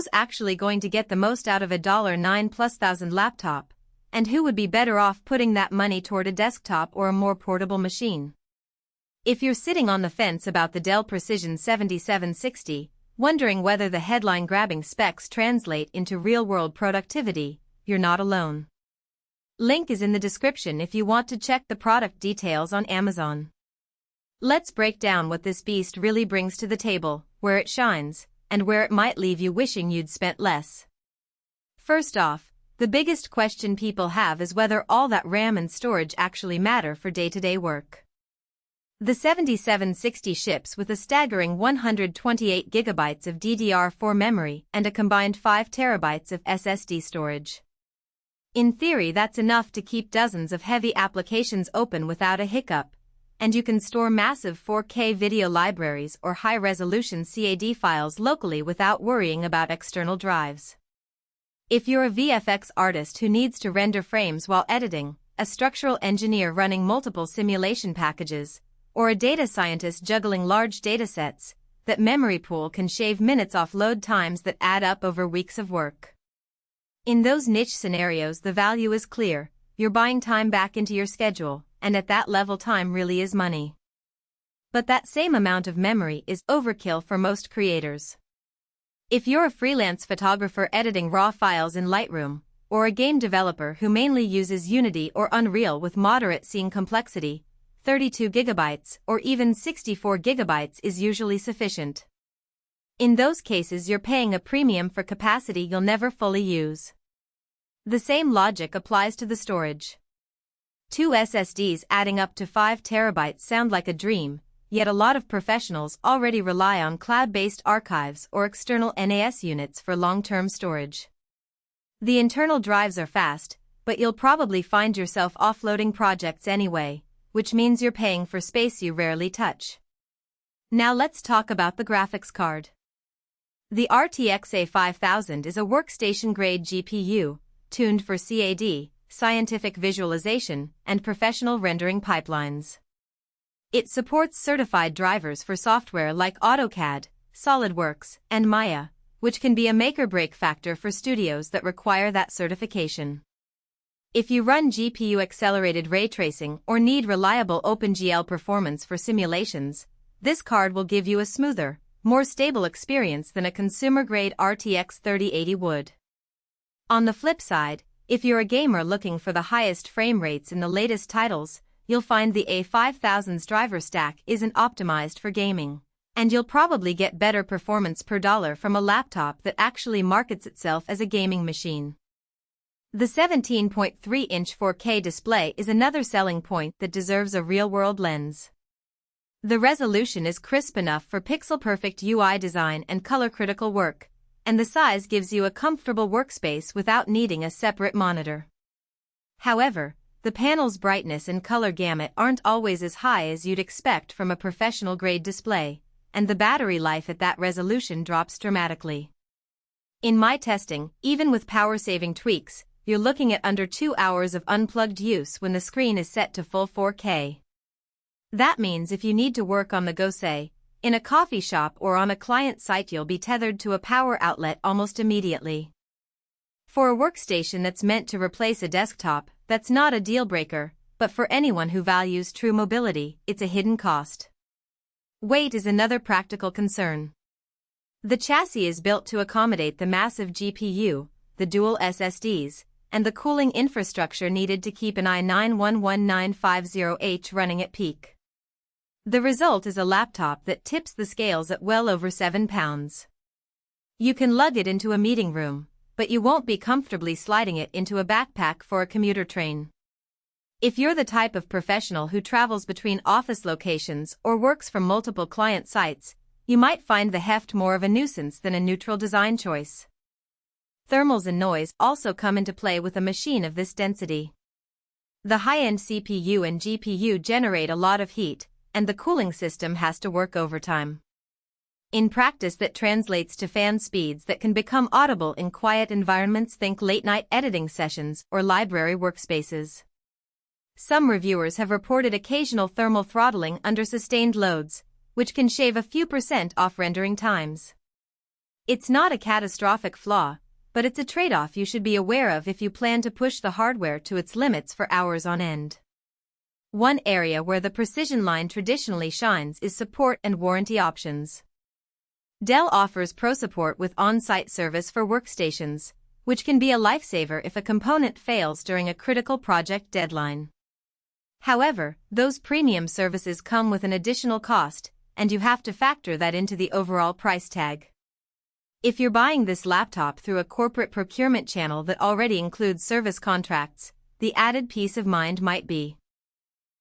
who's actually going to get the most out of a $9,000+ laptop, and who would be better off putting that money toward a desktop or a more portable machine. If you're sitting on the fence about the Dell Precision 7760, wondering whether the headline-grabbing specs translate into real-world productivity, you're not alone. Link is in the description if you want to check the product details on Amazon. Let's break down what this beast really brings to the table, where it shines, and where it might leave you wishing you'd spent less. First off, the biggest question people have is whether all that RAM and storage actually matter for day-to-day work. The 7760 ships with a staggering 128 GB of DDR4 memory and a combined 5 TB of SSD storage. In theory, that's enough to keep dozens of heavy applications open without a hiccup, and you can store massive 4K video libraries or high-resolution CAD files locally without worrying about external drives. If you're a VFX artist who needs to render frames while editing, a structural engineer running multiple simulation packages, or a data scientist juggling large datasets, that memory pool can shave minutes off load times that add up over weeks of work. In those niche scenarios, the value is clear: you're buying time back into your schedule, and at that level time really is money. But that same amount of memory is overkill for most creators. If you're a freelance photographer editing raw files in Lightroom, or a game developer who mainly uses Unity or Unreal with moderate scene complexity, 32 GB or even 64 GB is usually sufficient. In those cases, you're paying a premium for capacity you'll never fully use. The same logic applies to the storage. 2 SSDs adding up to 5 TB sound like a dream, yet a lot of professionals already rely on cloud-based archives or external NAS units for long-term storage. The internal drives are fast, but you'll probably find yourself offloading projects anyway, which means you're paying for space you rarely touch. Now let's talk about the graphics card. The RTX A5000 is a workstation-grade GPU, tuned for CAD, scientific visualization, and professional rendering pipelines. It supports certified drivers for software like AutoCAD, SolidWorks, and Maya, which can be a make-or-break factor for studios that require that certification. If you run GPU-accelerated ray tracing or need reliable OpenGL performance for simulations, this card will give you a smoother, more stable experience than a consumer-grade RTX 3080 would. On the flip side, if you're a gamer looking for the highest frame rates in the latest titles, you'll find the A5000's driver stack isn't optimized for gaming, and you'll probably get better performance per dollar from a laptop that actually markets itself as a gaming machine. The 17.3-inch 4K display is another selling point that deserves a real-world lens. The resolution is crisp enough for pixel-perfect UI design and color-critical work, and the size gives you a comfortable workspace without needing a separate monitor. However, the panel's brightness and color gamut aren't always as high as you'd expect from a professional-grade display, and the battery life at that resolution drops dramatically. In my testing, even with power-saving tweaks, you're looking at under 2 hours of unplugged use when the screen is set to full 4K. That means if you need to work on the go, say, in a coffee shop or on a client site, you'll be tethered to a power outlet almost immediately. For a workstation that's meant to replace a desktop, that's not a deal-breaker, but for anyone who values true mobility, it's a hidden cost. Weight is another practical concern. The chassis is built to accommodate the massive GPU, the dual SSDs, and the cooling infrastructure needed to keep an i9-11950H running at peak. The result is a laptop that tips the scales at well over 7 pounds. You can lug it into a meeting room, but you won't be comfortably sliding it into a backpack for a commuter train. If you're the type of professional who travels between office locations or works from multiple client sites, you might find the heft more of a nuisance than a neutral design choice. Thermals and noise also come into play with a machine of this density. The high-end CPU and GPU generate a lot of heat, and the cooling system has to work overtime. In practice, that translates to fan speeds that can become audible in quiet environments. Think late-night editing sessions or library workspaces. Some reviewers have reported occasional thermal throttling under sustained loads, which can shave a few % off rendering times. It's not a catastrophic flaw, but it's a trade-off you should be aware of if you plan to push the hardware to its limits for hours on end. One area where the precision line traditionally shines is support and warranty options. Dell offers Pro Support with on-site service for workstations, which can be a lifesaver if a component fails during a critical project deadline. However, those premium services come with an additional cost, and you have to factor that into the overall price tag. If you're buying this laptop through a corporate procurement channel that already includes service contracts, the added peace of mind might be